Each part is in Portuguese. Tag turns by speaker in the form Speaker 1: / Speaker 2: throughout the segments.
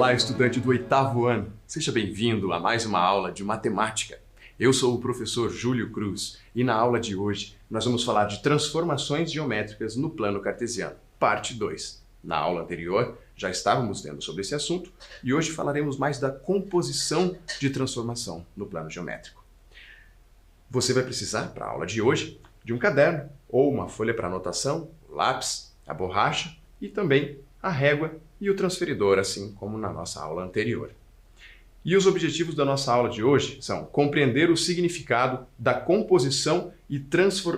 Speaker 1: Olá, estudante do 8º ano. Seja bem-vindo a mais uma aula de matemática. Eu sou o professor Júlio Cruz e na aula de hoje nós vamos falar de transformações geométricas no plano cartesiano, parte 2. Na aula anterior já estávamos vendo sobre esse assunto e hoje falaremos mais da composição de transformação no plano geométrico. Você vai precisar, para a aula de hoje, de um caderno ou uma folha para anotação, o lápis, a borracha e também a régua e o transferidor, assim como na nossa aula anterior. E os objetivos da nossa aula de hoje são compreender o significado da composição e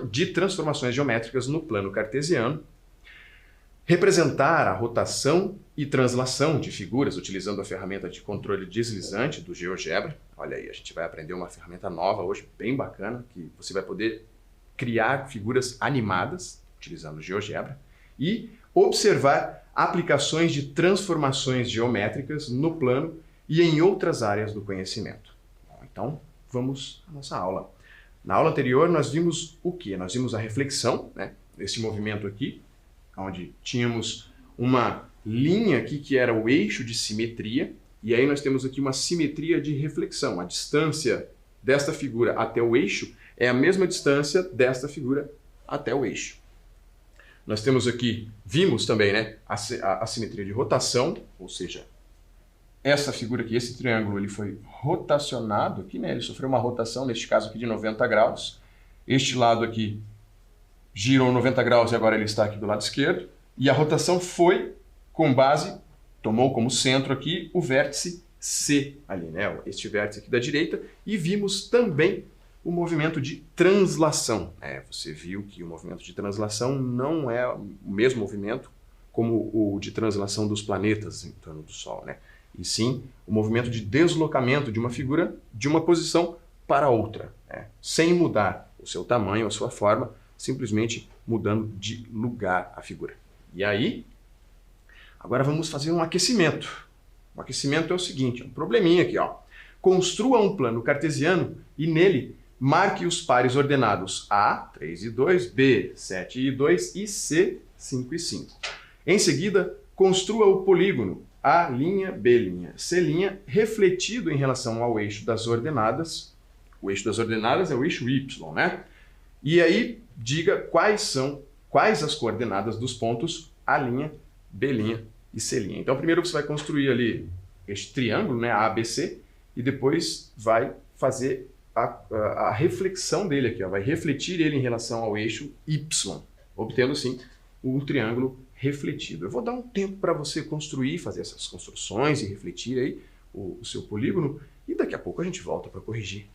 Speaker 1: de transformações geométricas no plano cartesiano, representar a rotação e translação de figuras utilizando a ferramenta de controle deslizante do GeoGebra. Olha aí, a gente vai aprender uma ferramenta nova hoje, bem bacana, que você vai poder criar figuras animadas utilizando o GeoGebra e observar aplicações de transformações geométricas no plano e em outras áreas do conhecimento. Bom, então, vamos à nossa aula. Na aula anterior, nós vimos o quê? Nós vimos a reflexão, né? Esse movimento aqui, onde tínhamos uma linha aqui que era o eixo de simetria, e aí nós temos aqui uma simetria de reflexão. A distância desta figura até o eixo é a mesma distância desta figura até o eixo. Nós temos aqui, vimos também, né, a simetria de rotação, ou seja, essa figura aqui, esse triângulo, ele foi rotacionado aqui, né, ele sofreu uma rotação, neste caso aqui de 90 graus. Este lado aqui girou 90 graus e agora ele está aqui do lado esquerdo. E a rotação foi com base, tomou como centro aqui o vértice C ali, né, este vértice aqui da direita. E vimos também o movimento de translação. Você viu que o movimento de translação não é o mesmo movimento como o de translação dos planetas em torno do Sol, né? E sim o movimento de deslocamento de uma figura de uma posição para outra, né? Sem mudar o seu tamanho, a sua forma, simplesmente mudando de lugar a figura. E aí, agora vamos fazer um aquecimento. O aquecimento é o seguinte, um probleminha aqui, ó. Construa um plano cartesiano e nele marque os pares ordenados A, 3 e 2, B, 7 e 2 e C, 5 e 5. Em seguida, construa o polígono A', B', C', refletido em relação ao eixo das ordenadas. O eixo das ordenadas é o eixo Y, né? E aí, diga quais as coordenadas dos pontos A', B' e C'. Então, primeiro você vai construir ali este triângulo, né, ABC, e depois vai fazer a reflexão dele aqui, ó, vai refletir ele em relação ao eixo Y, obtendo, assim, um triângulo refletido. Eu vou dar um tempo para você construir, fazer essas construções e refletir aí o seu polígono, e daqui a pouco a gente volta para corrigir.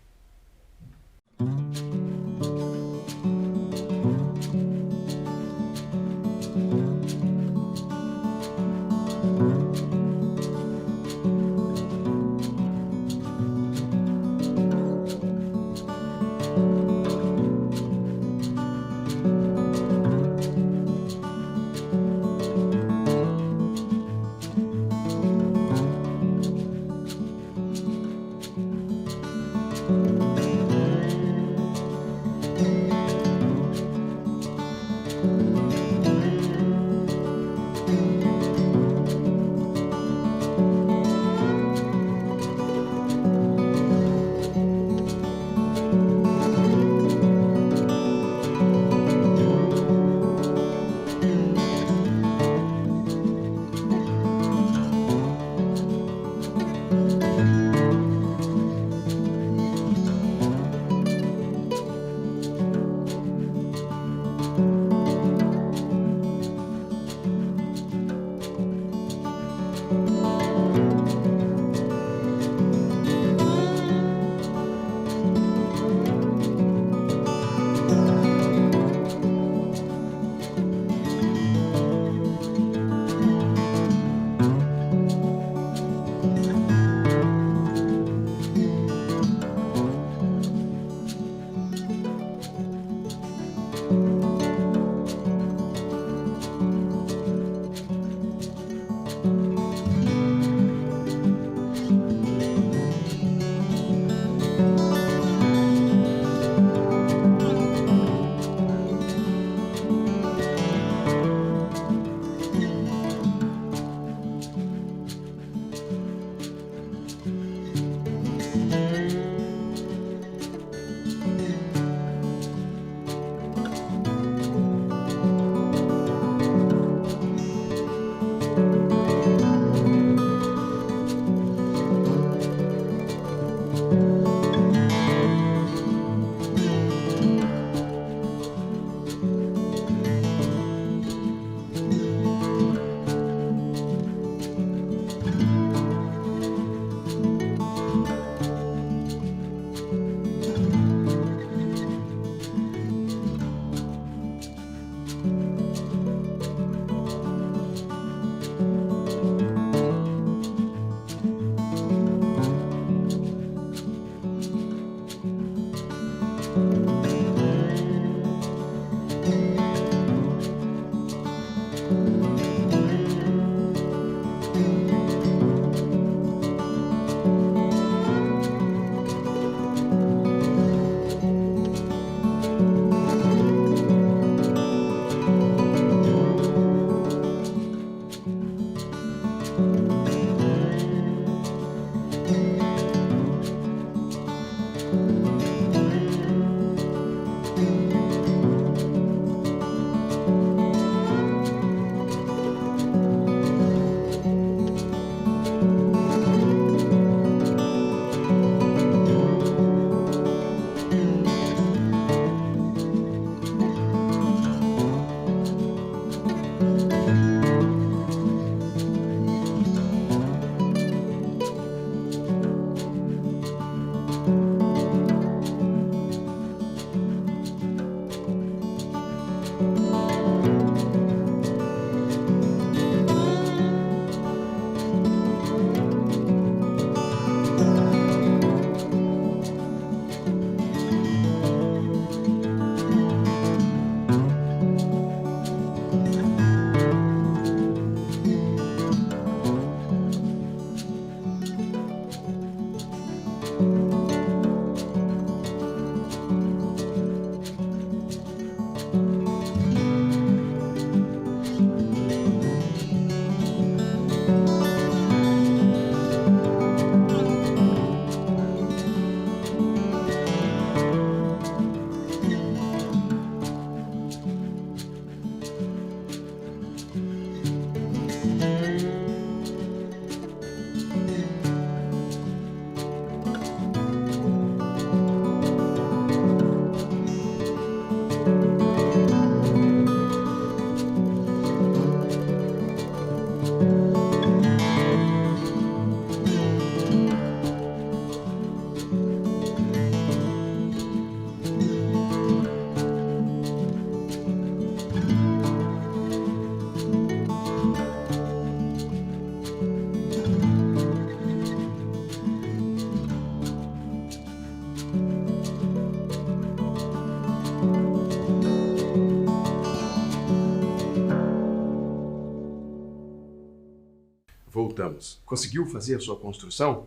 Speaker 1: Voltamos. Conseguiu fazer a sua construção?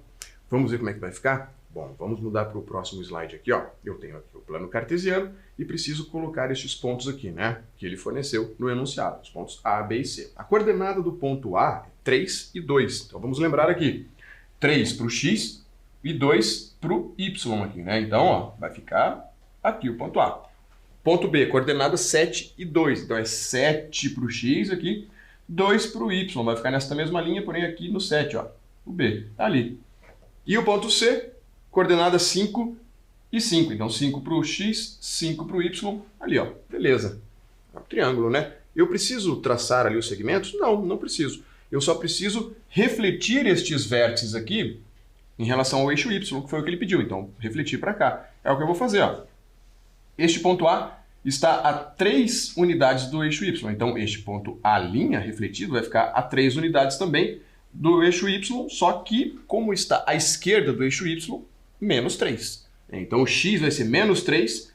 Speaker 1: Vamos ver como é que vai ficar? Bom, vamos mudar para o próximo slide aqui, ó. Eu tenho aqui o plano cartesiano e preciso colocar estes pontos aqui, né? Que ele forneceu no enunciado, os pontos A, B e C. A coordenada do ponto A é 3 e 2. Então vamos lembrar aqui. 3 para o X e 2 para o Y aqui, né? Então, ó, vai ficar aqui o ponto A. Ponto B, coordenada 7 e 2. Então é 7 para o X aqui, 2 para o Y. Vai ficar nessa mesma linha, porém aqui no 7, ó. O B, tá ali. E o ponto C, coordenada 5 e 5. Então 5 para o X, 5 para o Y, ali, ó. Beleza. É um triângulo, né? Eu preciso traçar ali os segmentos? Não, não preciso. Eu só preciso refletir estes vértices aqui em relação ao eixo Y, que foi o que ele pediu. Então, refletir para cá. É o que eu vou fazer, ó. Este ponto A está a 3 unidades do eixo Y. Então, este ponto A' refletido vai ficar a 3 unidades também do eixo Y, só que, como está à esquerda do eixo Y, menos 3. Então, o X vai ser menos 3,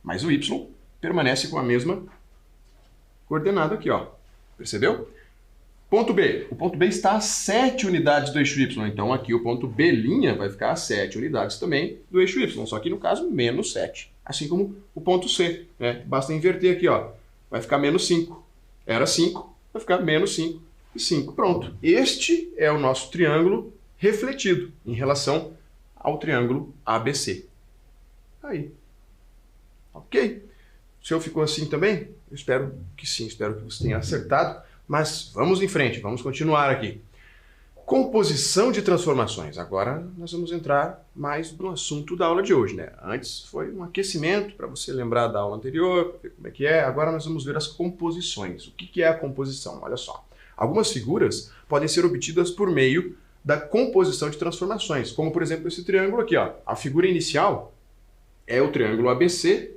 Speaker 1: mas o Y permanece com a mesma coordenada aqui, ó. Percebeu? Ponto B. O ponto B está a 7 unidades do eixo Y. Então, aqui o ponto B' vai ficar a 7 unidades também do eixo Y. Só que, no caso, menos 7. Assim como o ponto C, né? Basta inverter aqui, ó. Vai ficar menos 5. Era 5, vai ficar menos 5 e 5. Pronto. Este é o nosso triângulo refletido em relação ao triângulo ABC. Aí. Ok? O senhor ficou assim também? Eu espero que sim, espero que você tenha acertado. Mas vamos em frente, vamos continuar aqui. Composição de transformações. Agora nós vamos entrar mais no assunto da aula de hoje, né? Antes foi um aquecimento para você lembrar da aula anterior, para ver como é que é. Agora nós vamos ver as composições. O que é a composição? Olha só. Algumas figuras podem ser obtidas por meio da composição de transformações, como por exemplo esse triângulo aqui, ó. A figura inicial é o triângulo ABC,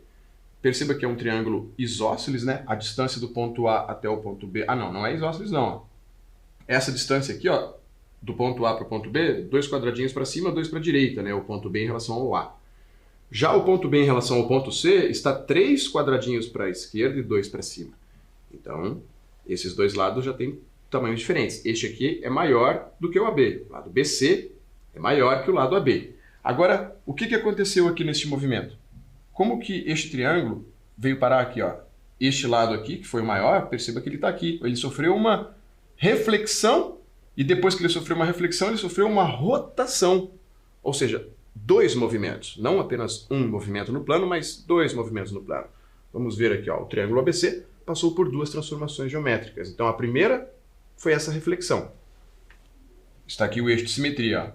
Speaker 1: perceba que é um triângulo isósceles, né? A distância do ponto A até o ponto B... Ah, não é isósceles não. Ó. Essa distância aqui, ó, do ponto A para o ponto B, 2 quadradinhos para cima, 2 para a direita, né? O ponto B em relação ao A. Já o ponto B em relação ao ponto C está 3 quadradinhos para a esquerda e 2 para cima. Então, esses dois lados já têm tamanhos diferentes. Este aqui é maior do que o AB. O lado BC é maior que o lado AB. Agora, o que aconteceu aqui neste movimento? Como que este triângulo veio parar aqui? Ó? Este lado aqui, que foi o maior, perceba que ele está aqui. Ele sofreu uma reflexão e depois que ele sofreu uma reflexão, ele sofreu uma rotação. Ou seja, 2 movimentos. Não apenas um movimento no plano, mas 2 movimentos no plano. Vamos ver aqui, ó, o triângulo ABC passou por 2 transformações geométricas. Então, a primeira foi essa reflexão. Está aqui o eixo de simetria.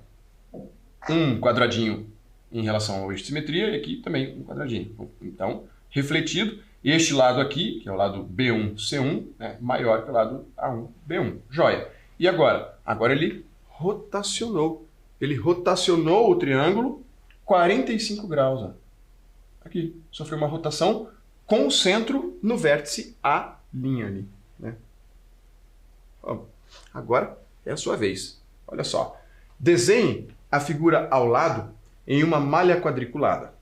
Speaker 1: Ó. Um quadradinho em relação ao eixo de simetria e aqui também um quadradinho. Então, refletido, este lado aqui, que é o lado B1C1, é maior que o lado A1B1. Joia. E agora? Agora ele rotacionou. Ele rotacionou o triângulo 45 graus. Ó. Aqui, sofreu uma rotação com o centro no vértice A' ali. Né? Ó, agora é a sua vez. Olha só. Desenhe a figura ao lado em uma malha quadriculada,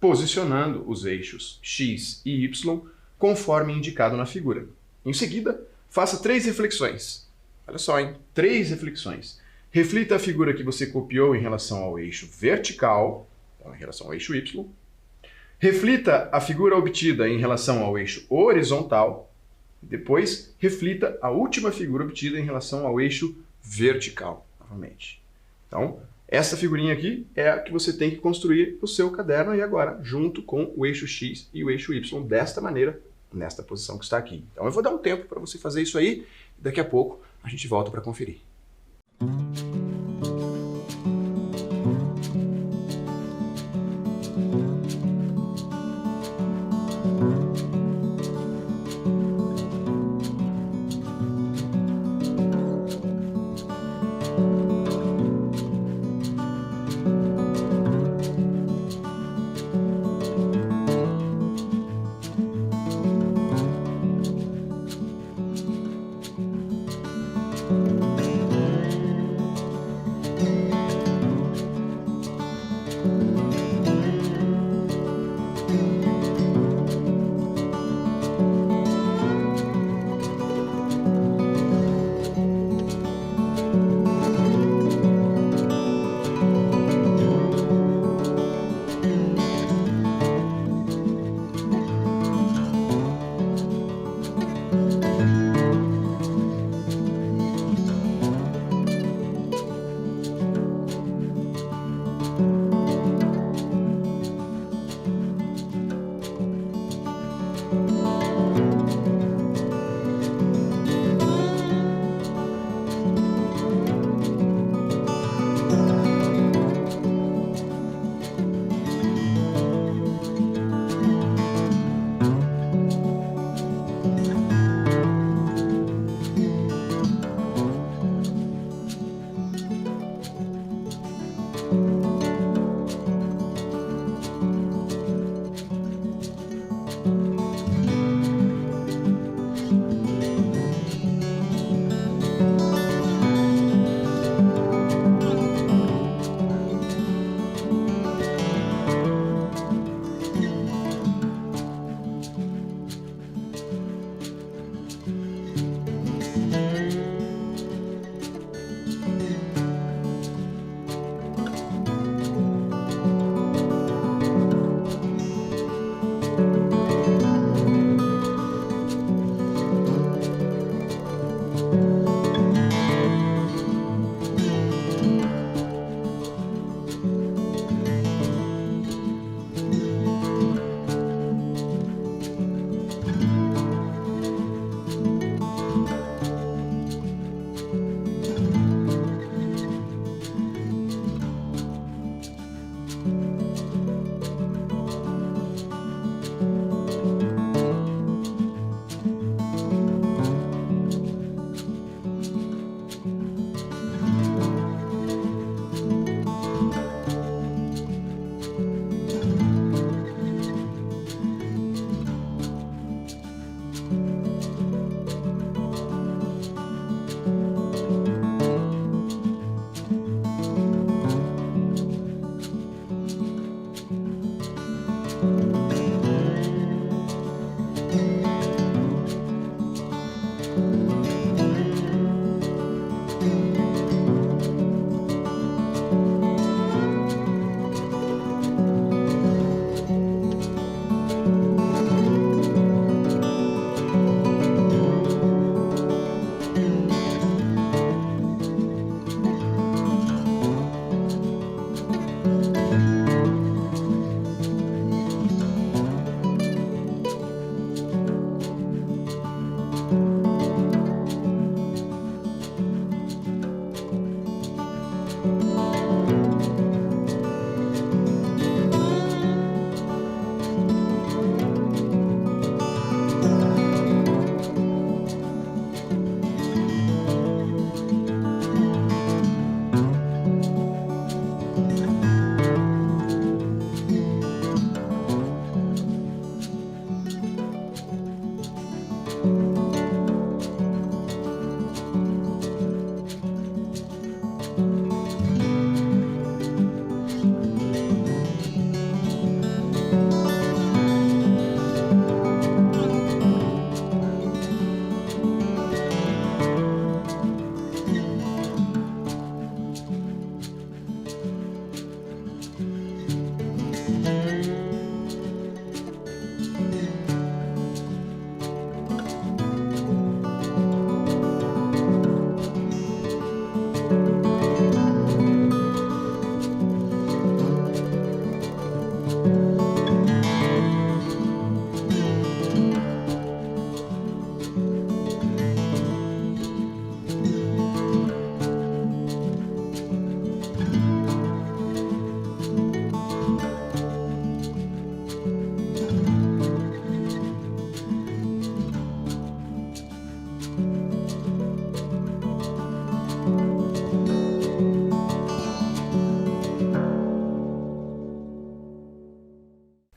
Speaker 1: posicionando os eixos X e Y conforme indicado na figura. Em seguida, faça 3 reflexões. Olha só, hein? 3 reflexões. Reflita a figura que você copiou em relação ao eixo vertical, então em relação ao eixo Y. Reflita a figura obtida em relação ao eixo horizontal. Depois, reflita a última figura obtida em relação ao eixo vertical, novamente. Então, essa figurinha aqui é a que você tem que construir o seu caderno e agora, junto com o eixo X e o eixo Y, desta maneira, nesta posição que está aqui. Então, eu vou dar um tempo para você fazer isso aí e daqui a pouco a gente volta para conferir.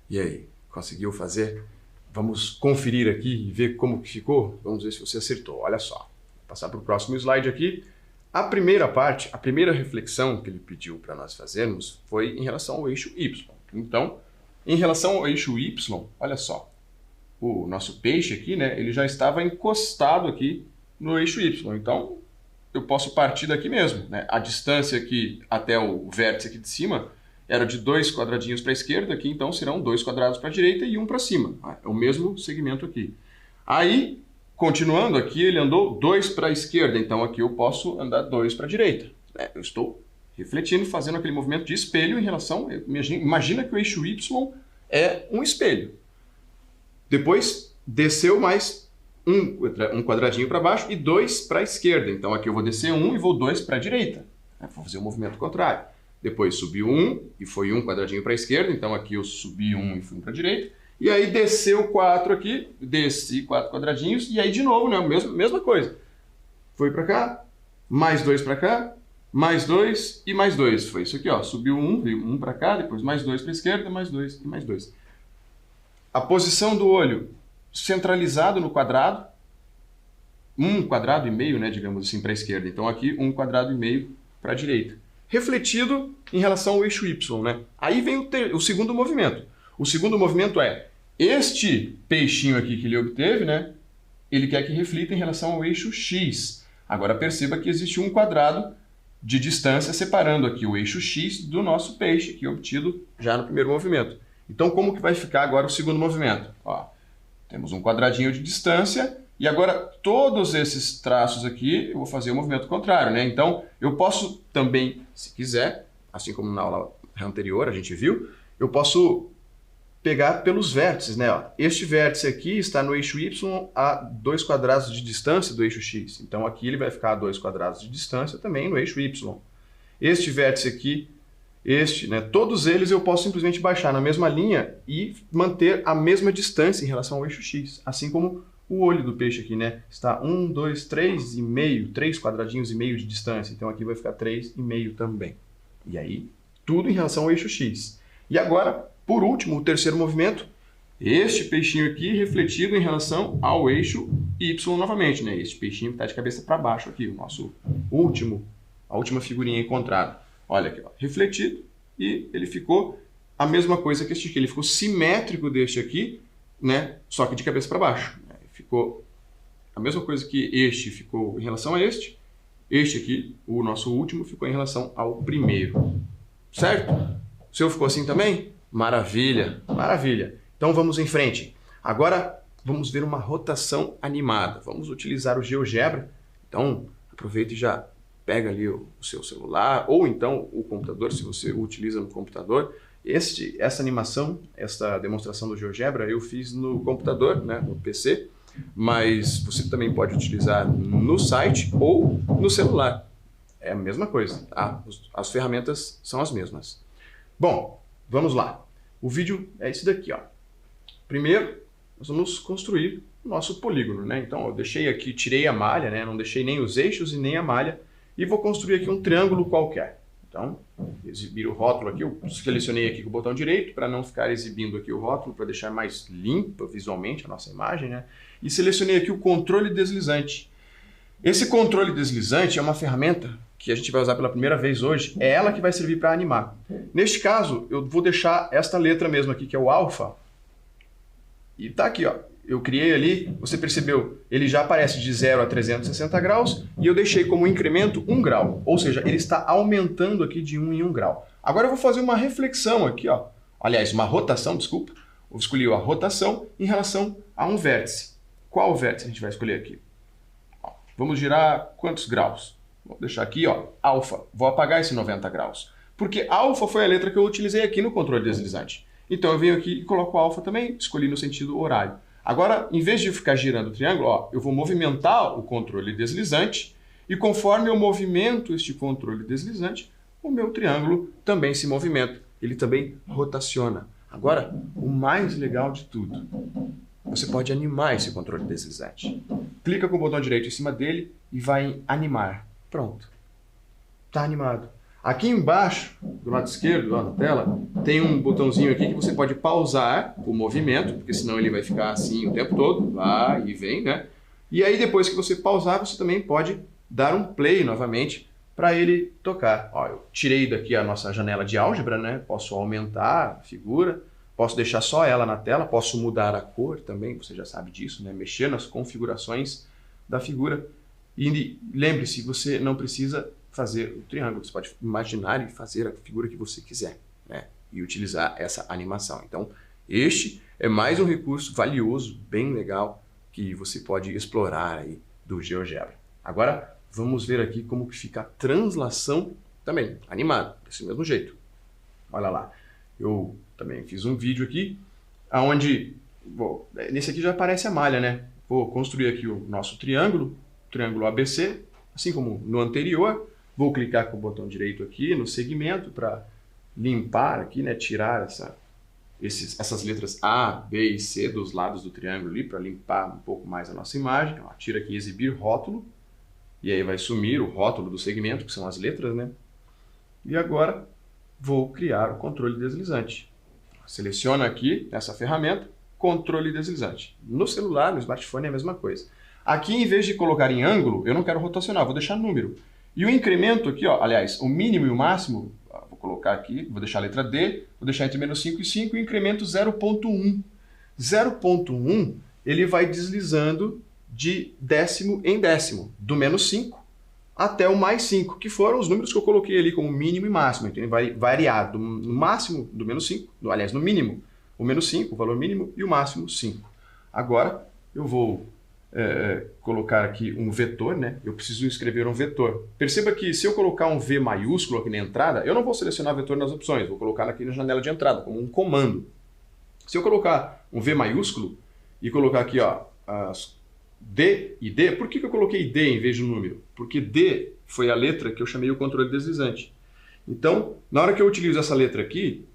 Speaker 1: E aí, conseguiu fazer? Vamos conferir aqui e ver como que ficou? Vamos ver se você acertou. Olha só, vou passar para o próximo slide aqui. A primeira parte, a primeira reflexão que ele pediu para nós fazermos foi em relação ao eixo Y. Então, em relação ao eixo Y, olha só, o nosso peixe aqui, né, ele já estava encostado aqui no eixo Y. Então, eu posso partir daqui mesmo, né? A distância aqui até o vértice aqui de cima era de 2 quadradinhos para a esquerda, aqui então serão 2 quadrados para a direita e 1 para cima. É o mesmo segmento aqui. Aí, continuando aqui, ele andou 2 para a esquerda, então aqui eu posso andar 2 para a direita. Eu estou refletindo, fazendo aquele movimento de espelho em relação... Imagina que o eixo Y é um espelho. Depois, desceu mais um quadradinho para baixo e 2 para a esquerda. Então aqui eu vou descer 1 e vou 2 para a direita. Vou fazer o movimento contrário. Depois subiu 1 e foi 1 quadradinho para a esquerda, então aqui eu subi 1 e fui para a direita. E aí desceu 4 aqui, desci 4 quadradinhos e aí de novo, né, mesma coisa. Foi para cá, mais 2 para cá, mais 2 e mais 2. Foi isso aqui, ó. Subiu 1, veio 1 para cá, depois mais 2 para a esquerda, mais 2 e mais 2. A posição do olho centralizado no quadrado, 1 quadrado e meio, né, digamos assim, para a esquerda. Então aqui 1 quadrado e meio para a direita. Refletido em relação ao eixo Y, né? Aí vem o segundo movimento. O segundo movimento é este peixinho aqui que ele obteve, né? Ele quer que reflita em relação ao eixo X. Agora perceba que existe um quadrado de distância separando aqui o eixo X do nosso peixe, que é obtido já no primeiro movimento. Então como que vai ficar agora o segundo movimento? Ó, temos um quadradinho de distância e agora todos esses traços aqui eu vou fazer o movimento contrário, né? Então eu posso também, se quiser, assim como na aula anterior a gente viu, eu posso pegar pelos vértices, né? Ó, este vértice aqui está no eixo Y a 2 quadrados de distância do eixo X. Então aqui ele vai ficar a 2 quadrados de distância também no eixo Y. Este vértice aqui, este, né? Todos eles eu posso simplesmente baixar na mesma linha e manter a mesma distância em relação ao eixo X. Assim como o olho do peixe aqui, né? Está 1, 2, 3,5, 3 quadradinhos e meio de distância. Então aqui vai ficar 3,5 também. E aí, tudo em relação ao eixo X. E agora, por último, o terceiro movimento, este peixinho aqui refletido em relação ao eixo Y novamente, né? Este peixinho que está de cabeça para baixo aqui, o nosso a última figurinha encontrada. Olha aqui, ó, refletido, e ele ficou a mesma coisa que este aqui. Ele ficou simétrico deste aqui, né? Só que de cabeça para baixo. Ficou a mesma coisa que este ficou em relação a este. Este aqui, o nosso último, ficou em relação ao primeiro. Certo? O seu ficou assim também? Maravilha, maravilha. Então vamos em frente. Agora vamos ver uma rotação animada. Vamos utilizar o GeoGebra. Então aproveita e já pega ali o seu celular ou então o computador, se você o utiliza no computador. Essa animação, essa demonstração do GeoGebra eu fiz no computador, né, no PC, mas você também pode utilizar no site ou no celular. É a mesma coisa, tá? As ferramentas são as mesmas. Bom, vamos lá. O vídeo é esse daqui, ó. Primeiro, nós vamos construir o nosso polígono, né? Então, eu deixei aqui, tirei a malha, né? Não deixei nem os eixos e nem a malha, e vou construir aqui um triângulo qualquer. Então, exibir o rótulo aqui, eu selecionei aqui com o botão direito para não ficar exibindo aqui o rótulo, para deixar mais limpa visualmente a nossa imagem, né? E selecionei aqui o controle deslizante. Esse controle deslizante é uma ferramenta que a gente vai usar pela primeira vez hoje, é ela que vai servir para animar. Neste caso, eu vou deixar esta letra mesmo aqui, que é o alfa, e tá aqui, ó. Eu criei ali, você percebeu, ele já aparece de 0 a 360 graus e eu deixei como incremento 1 grau. Ou seja, ele está aumentando aqui de 1 em 1 grau. Agora eu vou fazer uma reflexão aqui, ó. Aliás, uma rotação, desculpa. Eu escolhi a rotação em relação a um vértice. Qual vértice a gente vai escolher aqui? Ó, vamos girar quantos graus? Vou deixar aqui, ó, alfa. Vou apagar esse 90 graus. Porque alfa foi a letra que eu utilizei aqui no controle deslizante. Então eu venho aqui e coloco alfa também, escolhi no sentido horário. Agora, em vez de ficar girando o triângulo, ó, eu vou movimentar o controle deslizante e conforme eu movimento este controle deslizante, o meu triângulo também se movimenta, ele também rotaciona. Agora, o mais legal de tudo, você pode animar esse controle deslizante. Clica com o botão direito em cima dele e vai em animar. Pronto. Está animado. Aqui embaixo, do lado esquerdo, lá na tela, tem um botãozinho aqui que você pode pausar o movimento, porque senão ele vai ficar assim o tempo todo, vai e vem, né? E aí depois que você pausar, você também pode dar um play novamente para ele tocar. Ó, eu tirei daqui a nossa janela de álgebra, né? Posso aumentar a figura, posso deixar só ela na tela, posso mudar a cor também, você já sabe disso, né? Mexer nas configurações da figura. E lembre-se, você não precisa fazer o triângulo, você pode imaginar e fazer a figura que você quiser, né? E utilizar essa animação. Então, este é mais um recurso valioso, bem legal, que você pode explorar aí do GeoGebra. Agora, vamos ver aqui como que fica a translação também, animado, desse mesmo jeito. Olha lá, eu também fiz um vídeo aqui, onde, nesse aqui já aparece a malha, né? Vou construir aqui o nosso triângulo ABC, assim como no anterior. Vou clicar com o botão direito aqui no segmento para limpar aqui, né, tirar essas letras A, B e C dos lados do triângulo ali, para limpar um pouco mais a nossa imagem. Ó, tira aqui exibir rótulo, e aí vai sumir o rótulo do segmento, que são as letras, né? E agora vou criar o controle deslizante. Seleciona aqui nessa ferramenta, controle deslizante. No celular, no smartphone é a mesma coisa. Aqui, em vez de colocar em ângulo, eu não quero rotacionar, vou deixar número. E o incremento aqui, ó, aliás, o mínimo e o máximo, vou colocar aqui, vou deixar a letra D, vou deixar entre menos 5 e 5 e o incremento 0.1. 0.1, ele vai deslizando de décimo em décimo, do menos 5 até o mais 5, que foram os números que eu coloquei ali como mínimo e máximo. Então ele vai variar no máximo do menos 5, aliás, no mínimo o menos 5, o valor mínimo, e o máximo 5. Agora eu vou colocar aqui um vetor, né? Eu preciso escrever um vetor. Perceba que se eu colocar um V maiúsculo aqui na entrada, eu não vou selecionar vetor nas opções, vou colocar aqui na janela de entrada, como um comando. Se eu colocar um V maiúsculo e colocar aqui, ó, as D e D, por que eu coloquei D em vez de um número? Porque D foi a letra que eu chamei o controle deslizante. Então, na hora que eu utilizo essa letra aqui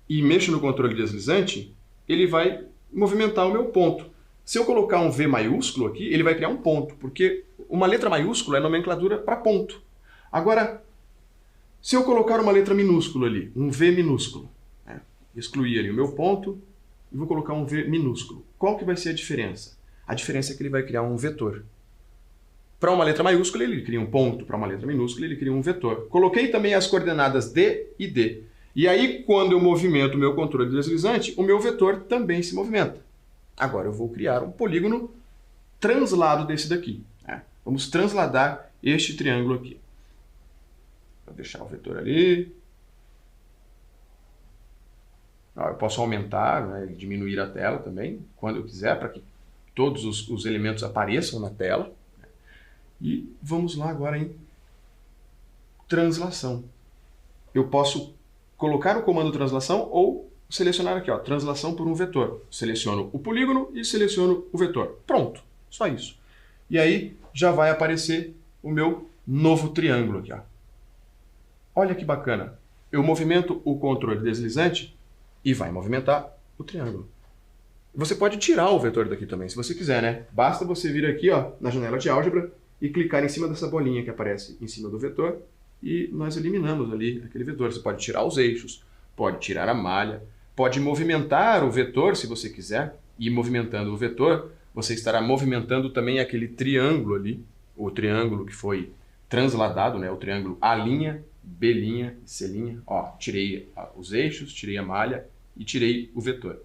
Speaker 1: e mexo no controle deslizante, ele vai movimentar o meu ponto. Se eu colocar um V maiúsculo aqui, ele vai criar um ponto, porque uma letra maiúscula é nomenclatura para ponto. Agora, se eu colocar uma letra minúscula ali, um V minúsculo, né, excluir ali o meu ponto, e vou colocar um V minúsculo. Qual que vai ser a diferença? A diferença é que ele vai criar um vetor. Para uma letra maiúscula, ele cria um ponto. Para uma letra minúscula, ele cria um vetor. Coloquei também as coordenadas D e D. E aí, quando eu movimento o meu controle deslizante, o meu vetor também se movimenta. Agora eu vou criar um polígono translado desse daqui. Vamos transladar este triângulo aqui. Vou deixar o vetor ali. Eu posso aumentar, né, e diminuir a tela também, quando eu quiser, para que todos os elementos apareçam na tela. E vamos lá agora em translação. Eu posso colocar o comando translação ou selecionar aqui, ó, translação por um vetor. Seleciono o polígono e seleciono o vetor. Pronto, só isso. E aí já vai aparecer o meu novo triângulo aqui, ó. Olha que bacana. Eu movimento o controle deslizante e vai movimentar o triângulo. Você pode tirar o vetor daqui também, se você quiser, né? Basta você vir aqui, ó, na janela de álgebra e clicar em cima dessa bolinha que aparece em cima do vetor e nós eliminamos ali aquele vetor. Você pode tirar os eixos, pode tirar a malha, pode movimentar o vetor se você quiser, e movimentando o vetor, você estará movimentando também aquele triângulo ali, o triângulo que foi transladado, né? O triângulo A', B', C'. Ó, tirei os eixos, tirei a malha e tirei o vetor.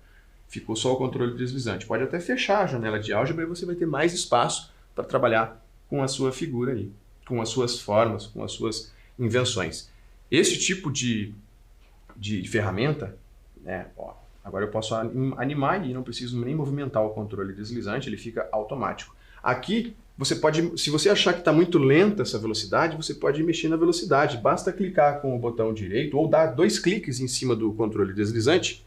Speaker 1: Ficou só o controle deslizante. Pode até fechar a janela de álgebra e você vai ter mais espaço para trabalhar com a sua figura ali, com as suas formas, com as suas invenções. Esse tipo de ferramenta, né, ó, agora eu posso animar e não preciso nem movimentar o controle deslizante, ele fica automático. Aqui, você pode, se você achar que está muito lenta essa velocidade, você pode mexer na velocidade. Basta clicar com o botão direito ou dar 2 cliques em cima do controle deslizante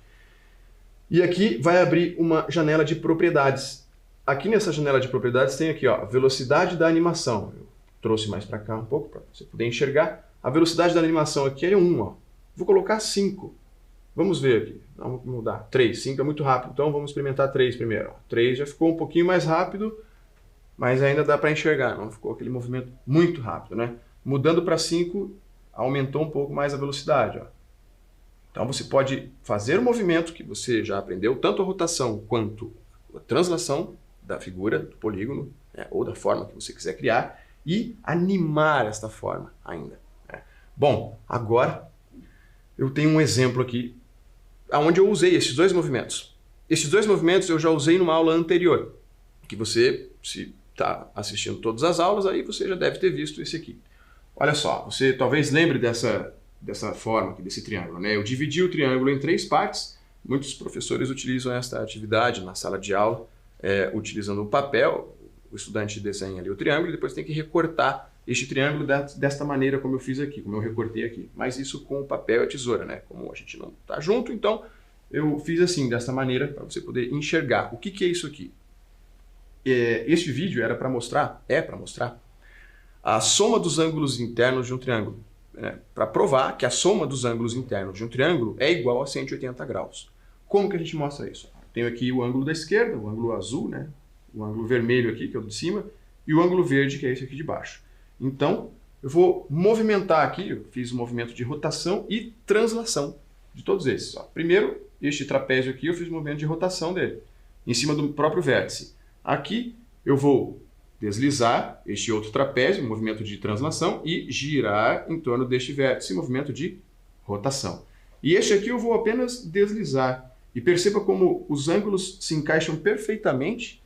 Speaker 1: e aqui vai abrir uma janela de propriedades. Aqui nessa janela de propriedades tem aqui, ó, velocidade da animação. Eu trouxe mais para cá um pouco para você poder enxergar. A velocidade da animação aqui é 1, ó. Vou colocar 5. Vamos ver aqui. Não, vou mudar. 3. 5 é muito rápido, então vamos experimentar 3 primeiro. 3 já ficou um pouquinho mais rápido, mas ainda dá para enxergar. Não ficou aquele movimento muito rápido, né? Mudando para 5, aumentou um pouco mais a velocidade, ó. Então você pode fazer o movimento que você já aprendeu, tanto a rotação quanto a translação da figura, do polígono, né, ou da forma que você quiser criar, e animar esta forma ainda, né? Bom, agora eu tenho um exemplo aqui onde eu usei esses 2 movimentos. Esses 2 movimentos eu já usei numa aula anterior, que você, se está assistindo todas as aulas, aí você já deve ter visto esse aqui. Olha só, você talvez lembre dessa forma aqui, desse triângulo, né? Eu dividi o triângulo em 3 partes. Muitos professores utilizam esta atividade na sala de aula, utilizando o papel. O estudante desenha ali o triângulo e depois tem que recortar este triângulo desta maneira como eu fiz aqui, como eu recortei aqui. Mas isso com o papel e a tesoura, né? Como a gente não está junto, então eu fiz assim, desta maneira, para você poder enxergar. O que é isso aqui? Este vídeo é para mostrar a soma dos ângulos internos de um triângulo, né? Para provar que a soma dos ângulos internos de um triângulo é igual a 180 graus. Como que a gente mostra isso? Tenho aqui o ângulo da esquerda, o ângulo azul, né? O ângulo vermelho aqui, que é o de cima, e o ângulo verde, que é esse aqui de baixo. Então, eu vou movimentar aqui, eu fiz um movimento de rotação e translação de todos esses. Ó. Primeiro, este trapézio aqui, eu fiz um movimento de rotação dele, em cima do próprio vértice. Aqui, eu vou deslizar este outro trapézio, movimento de translação, e girar em torno deste vértice, movimento de rotação. E este aqui eu vou apenas deslizar. E perceba como os ângulos se encaixam perfeitamente.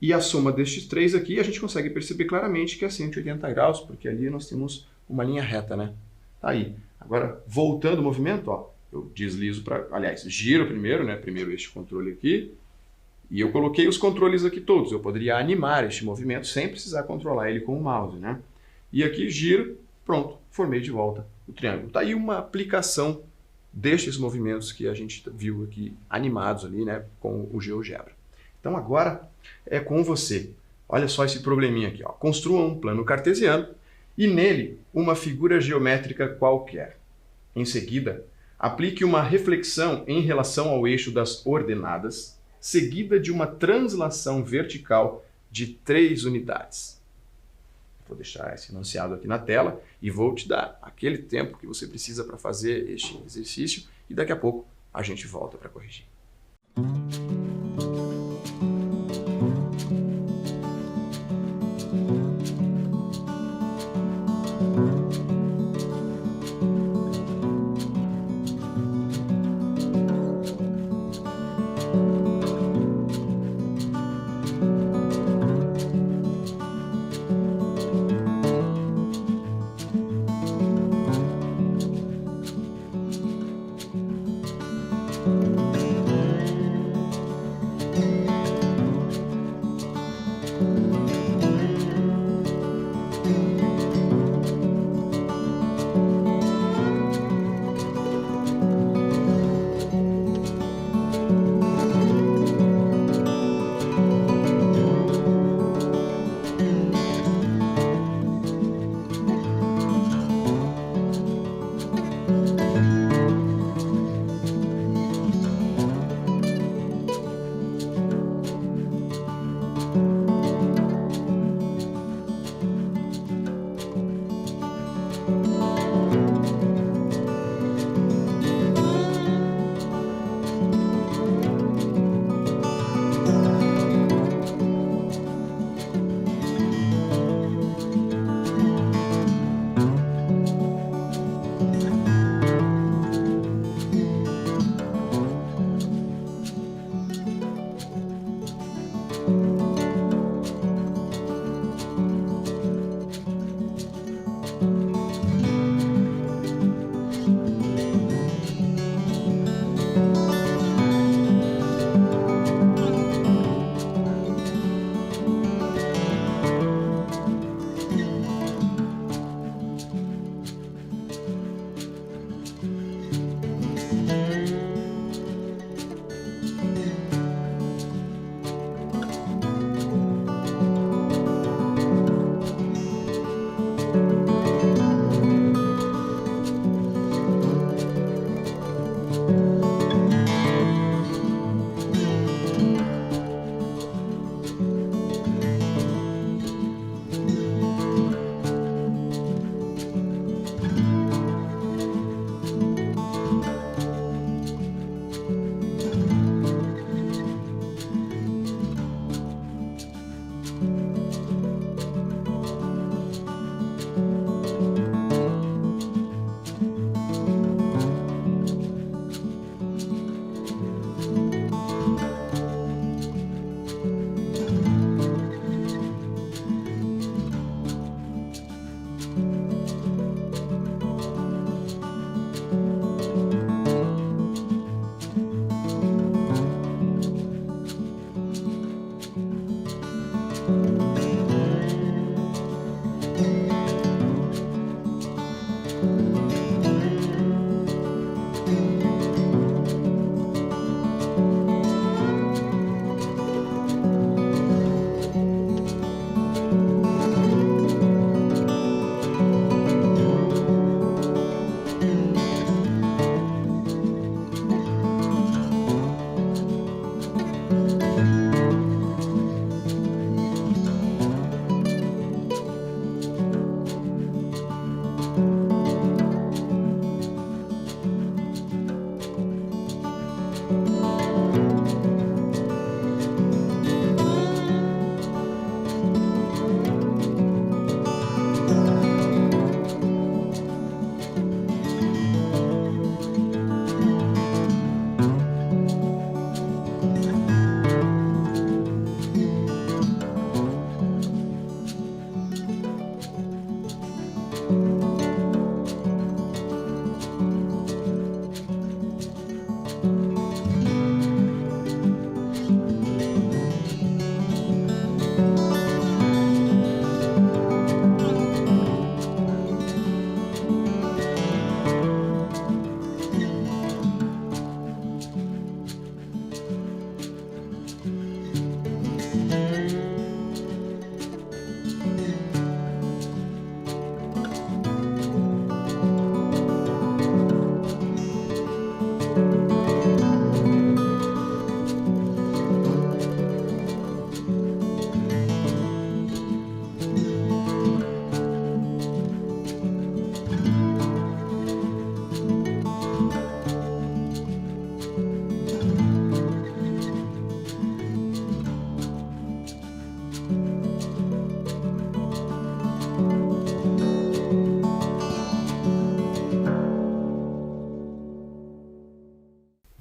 Speaker 1: E a soma destes 3 aqui, a gente consegue perceber claramente que é 180 graus, porque ali nós temos uma linha reta, né? Tá aí. Agora, voltando ao movimento, ó, eu deslizo para... Aliás, giro primeiro, né? Primeiro este controle aqui. E eu coloquei os controles aqui todos. Eu poderia animar este movimento sem precisar controlar ele com o mouse, né? E aqui giro, pronto, formei de volta o triângulo. Tá aí uma aplicação destes movimentos que a gente viu aqui animados ali, né? Com o GeoGebra. Então agora é com você. Olha só esse probleminha aqui, ó. Construa um plano cartesiano e nele uma figura geométrica qualquer. Em seguida, aplique uma reflexão em relação ao eixo das ordenadas, seguida de uma translação vertical de 3 unidades. Vou deixar esse enunciado aqui na tela e vou te dar aquele tempo que você precisa para fazer este exercício e daqui a pouco a gente volta para corrigir.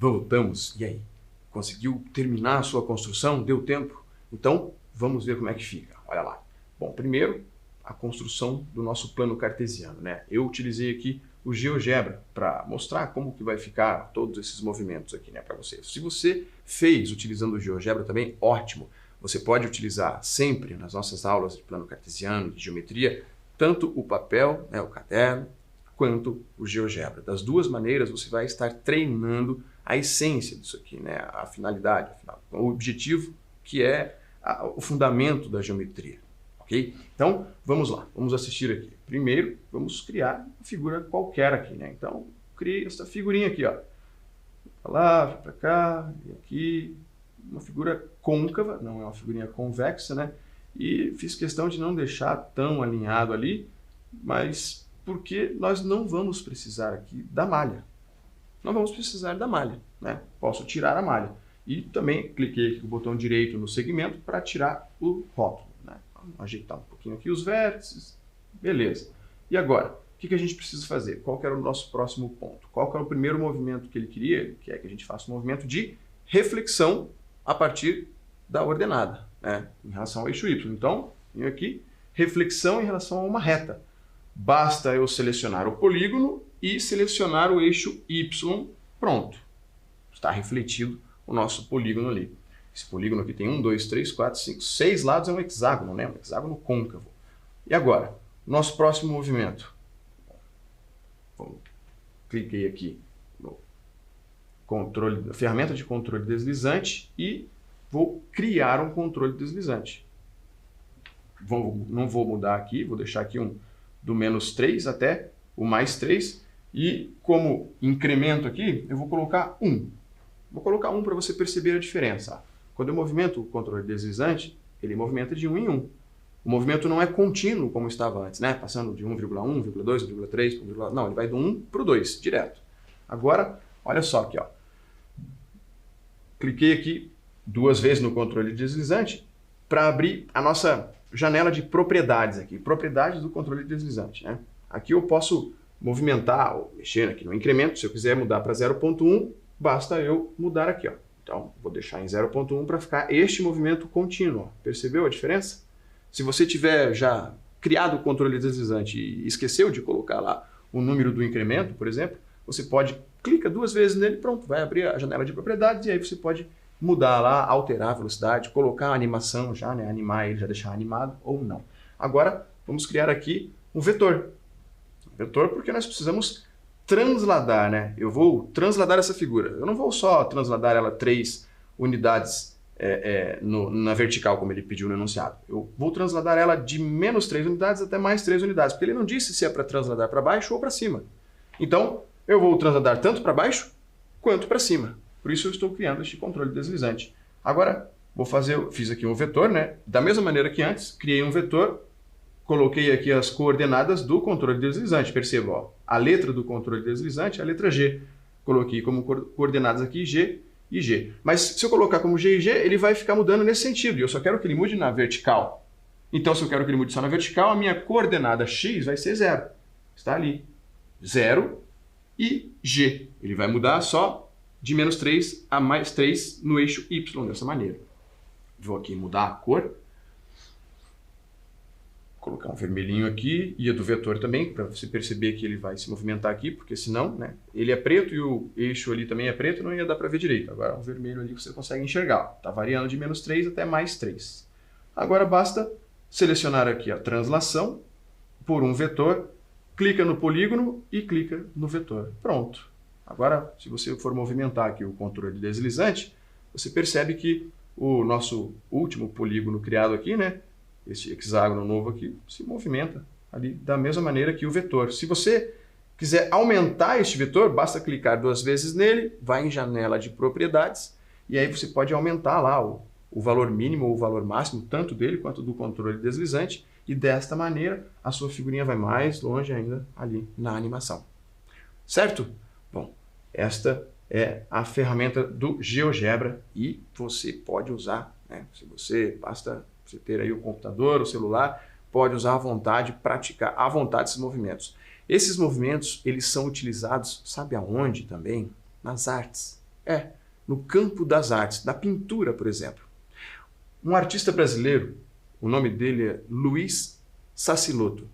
Speaker 1: Voltamos. E aí? Conseguiu terminar a sua construção? Deu tempo? Então, vamos ver como é que fica. Olha lá. Bom, primeiro, a construção do nosso plano cartesiano, né? Eu utilizei aqui o GeoGebra para mostrar como que vai ficar todos esses movimentos aqui, né, para você. Se você fez utilizando o GeoGebra também, ótimo. Você pode utilizar sempre nas nossas aulas de plano cartesiano, de geometria, tanto o papel, né, o caderno, quanto o GeoGebra. Das duas maneiras, você vai estar treinando a essência disso aqui, né, a finalidade, o objetivo, que é o fundamento da geometria. Okay? Então, vamos lá, vamos assistir aqui. Primeiro, vamos criar uma figura qualquer aqui, né? Então, criei essa figurinha aqui, ó. Pra lá, para cá, e aqui. Uma figura côncava, não é uma figurinha convexa, né? E fiz questão de não deixar tão alinhado ali, mas porque nós não vamos precisar aqui da malha. Não vamos precisar da malha, né? Posso tirar a malha. E também cliquei aqui com o botão direito no segmento para tirar o rótulo. Vamos ajeitar um pouquinho aqui os vértices. Beleza. E agora, o que a gente precisa fazer? Qual que era o nosso próximo ponto? Qual que era o primeiro movimento que ele queria? Ele quer que a gente faça um movimento de reflexão a partir da ordenada, né? Em relação ao eixo Y. Então, venho aqui, reflexão em relação a uma reta. Basta eu selecionar o polígono e selecionar o eixo Y. Pronto. Está refletido o nosso polígono ali. Esse polígono aqui tem 1, 2, 3, 4, 5, 6 lados, é um hexágono, né? Um hexágono côncavo. E agora, nosso próximo movimento. Cliquei aqui no controle, ferramenta de controle deslizante e vou criar um controle deslizante. Não vou mudar aqui, vou deixar aqui do -3 até o +3 e como incremento aqui, eu vou colocar 1. Vou colocar 1 para você perceber a diferença. Quando eu movimento o controle deslizante, ele movimenta de 1 em 1. O movimento não é contínuo como estava antes, né? Passando de 1,1, 1,2, 1,3, 1,... Não, ele vai do 1 para o 2, direto. Agora, olha só aqui, ó. Cliquei aqui 2 vezes no controle deslizante para abrir a nossa janela de propriedades aqui. Propriedades do controle deslizante, né? Aqui eu posso movimentar ou mexer aqui no incremento. Se eu quiser mudar para 0,1, basta eu mudar aqui, ó. Então, vou deixar em 0,1 para ficar este movimento contínuo. Percebeu a diferença? Se você tiver já criado o controle deslizante e esqueceu de colocar lá o número do incremento, por exemplo, você pode clicar 2 vezes nele, pronto, vai abrir a janela de propriedades e aí você pode mudar lá, alterar a velocidade, colocar a animação já, né, animar ele, já deixar animado ou não. Agora, vamos criar aqui um vetor. Um vetor porque nós precisamos transladar, né? Eu vou transladar essa figura. Eu não vou só transladar ela 3 unidades na vertical, como ele pediu no enunciado. Eu vou transladar ela de -3 unidades até +3 unidades, porque ele não disse se é para transladar para baixo ou para cima. Então, eu vou transladar tanto para baixo quanto para cima. Por isso eu estou criando este controle deslizante. Agora, fiz aqui um vetor, né? Da mesma maneira que antes, criei um vetor, coloquei aqui as coordenadas do controle deslizante. Perceba, ó, a letra do controle deslizante é a letra G. Coloquei como coordenadas aqui G e G. Mas se eu colocar como G e G, ele vai ficar mudando nesse sentido. E eu só quero que ele mude na vertical. Então, se eu quero que ele mude só na vertical, a minha coordenada X vai ser 0. Está ali. 0 e G. Ele vai mudar só de -3 a +3 no eixo Y, dessa maneira. Vou aqui mudar a cor. Colocar um vermelhinho aqui, e a do vetor também, para você perceber que ele vai se movimentar aqui, porque senão, né, ele é preto e o eixo ali também é preto, não ia dar para ver direito. Agora, o vermelho ali você consegue enxergar. Está variando de -3 até +3. Agora, basta selecionar aqui a translação por um vetor, clica no polígono e clica no vetor. Pronto. Agora, se você for movimentar aqui o controle deslizante, você percebe que o nosso último polígono criado aqui, né, este hexágono novo aqui, se movimenta ali da mesma maneira que o vetor. Se você quiser aumentar este vetor, basta clicar 2 vezes nele, vai em janela de propriedades, e aí você pode aumentar lá o valor mínimo ou o valor máximo, tanto dele quanto do controle deslizante, e desta maneira a sua figurinha vai mais longe ainda ali na animação. Certo? Bom, esta é a ferramenta do GeoGebra e você pode usar, né? Basta você ter aí o computador, o celular, pode usar à vontade, praticar à vontade esses movimentos. Esses movimentos, eles são utilizados, sabe aonde também? Nas artes. no campo das artes, da pintura, por exemplo. Um artista brasileiro, o nome dele é Luiz Sassilotto.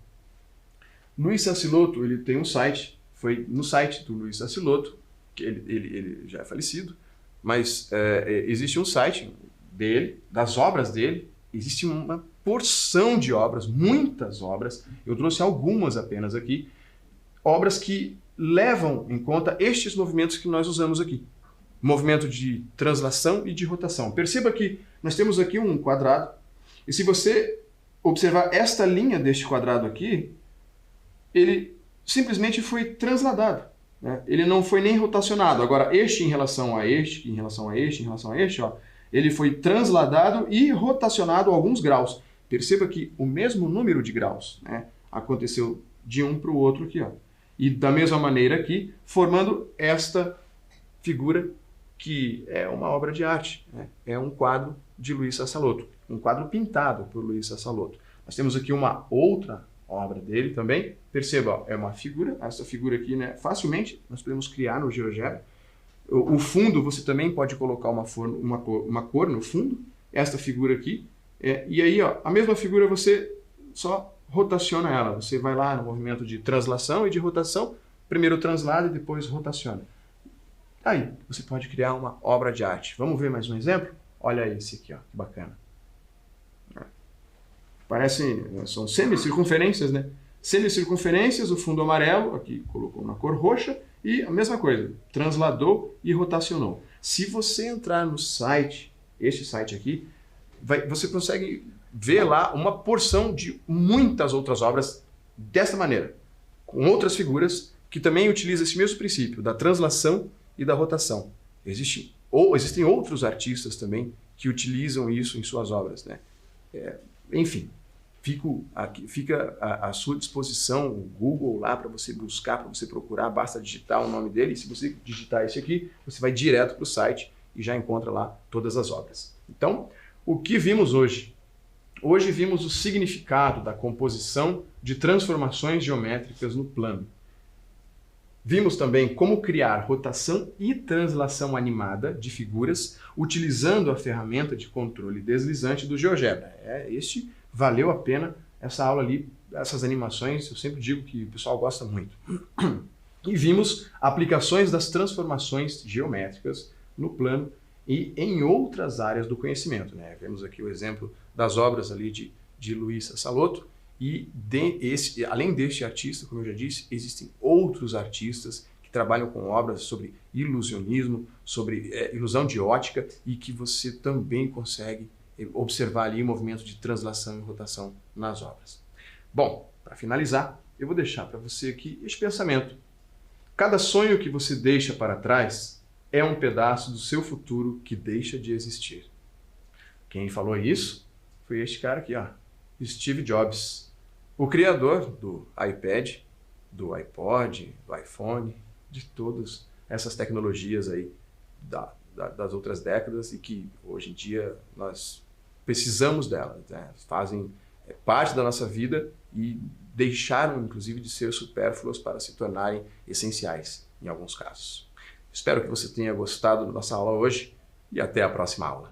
Speaker 1: Luiz Sassilotto, ele tem um site, foi no site do Luiz Sassilotto, que ele já é falecido, mas existe um site dele, das obras dele, existe uma porção de obras, muitas obras, eu trouxe algumas apenas aqui, obras que levam em conta estes movimentos que nós usamos aqui. Movimento de translação e de rotação. Perceba que nós temos aqui um quadrado, e se você observar esta linha deste quadrado aqui, ele simplesmente foi transladado, né? Ele não foi nem rotacionado. Agora, este em relação a este, em relação a este, em relação a este, ó, ele foi transladado e rotacionado a alguns graus. Perceba que o mesmo número de graus, né, aconteceu de um para o outro aqui, ó. E da mesma maneira aqui, formando esta figura que é uma obra de arte, né? É um quadro de Luiz Sassilotto, um quadro pintado por Luiz Sassilotto. Nós temos aqui uma outra obra dele também. Perceba, ó, é uma figura, essa figura aqui, né, facilmente nós podemos criar no GeoGebra. O fundo, você também pode colocar uma cor no fundo, esta figura aqui, e aí, ó, a mesma figura você só rotaciona ela. Você vai lá no movimento de translação e de rotação, primeiro translada e depois rotaciona. Aí, você pode criar uma obra de arte. Vamos ver mais um exemplo? Olha esse aqui, ó, que bacana. Parece, são semicircunferências, né? Semicircunferências, o fundo amarelo, aqui colocou na cor roxa, e a mesma coisa, transladou e rotacionou. Se você entrar no site, este site aqui, você consegue ver lá uma porção de muitas outras obras desta maneira, com outras figuras que também utilizam esse mesmo princípio da translação e da rotação. Existem outros artistas também que utilizam isso em suas obras, né? Enfim, fica à sua disposição o Google lá para você buscar, para você procurar, basta digitar o nome dele, e se você digitar esse aqui, você vai direto para o site e já encontra lá todas as obras. Então, o que vimos hoje? Hoje vimos o significado da composição de transformações geométricas no plano. Vimos também como criar rotação e translação animada de figuras utilizando a ferramenta de controle deslizante do GeoGebra. Valeu a pena essa aula ali, essas animações, eu sempre digo que o pessoal gosta muito. E vimos aplicações das transformações geométricas no plano e em outras áreas do conhecimento, né? Vemos aqui o exemplo das obras ali de Luiz Sassilotto, e além deste artista, como eu já disse, existem outros artistas que trabalham com obras sobre ilusionismo, sobre ilusão de ótica, e que você também consegue observar ali o movimento de translação e rotação nas obras. Bom, para finalizar, eu vou deixar para você aqui este pensamento. Cada sonho que você deixa para trás é um pedaço do seu futuro que deixa de existir. Quem falou isso foi este cara aqui, ó, Steve Jobs, o criador do iPad, do iPod, do iPhone, de todas essas tecnologias aí das outras décadas e que hoje em dia nós precisamos delas, né? Fazem parte da nossa vida e deixaram inclusive de ser supérfluas para se tornarem essenciais em alguns casos. Espero que você tenha gostado da nossa aula hoje e até a próxima aula.